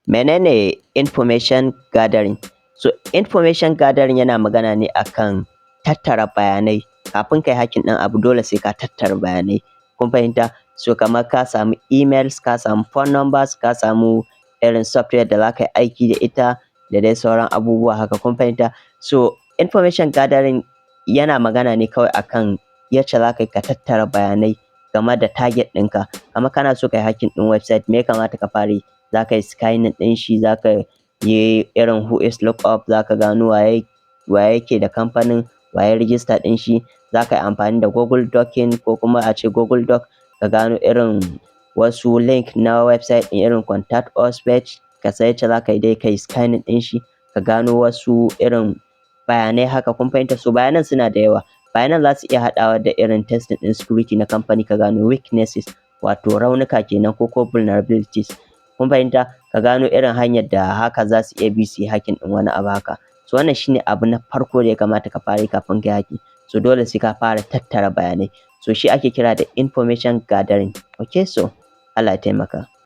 Menene information gathering? So information gathering yana magana ne akan tattara bayanai. Kafin kai hacking ɗin abu dole sai ka tattara bayanai. Kun fahimta? So kamar ka samu emails, ka samu phone numbers, ka samu irin software da za ka yi aiki da ita da dai sauran abubuwa haka. Kun fahimta? So information gathering yana magana ne kawai akan yacce za ka yi ka tattara bayanai game da target ɗinka. Kamar kana so ka yi hacking ɗin website, me ya kamata ka fara yi? Za ka yi scanning ɗin shi, za ka yi irin who is lookup, za ka gano waye yake da kamfanin, waye register ɗin shi, za ka yi amfani da Google Document ko kuma a ce Google Doc ka gano irin wasu link na website ɗin irin contact us page, ka san yacce za ka yi dai ka yi scanning ɗin shi, ka gano wasu irin bayanai haka. Kun fahimta? So bayanan suna da yawa. Bayanan za su iya haɗawa da irin testing ɗin security na kamfani, ka gano weaknesses wato raunuka kenan ko vulnerabilities. Kun fahimta? Ka gano irin hanyar da haka za su iya bi su yi hacking ɗin wani abu haka. So wannan shine abu na farko da ya kamata ka fara yi kafin ka yi hacking. So dole sai ka fara tattara bayanai. So shi ake kira da information gathering. Okay, so Allah ya taimaka.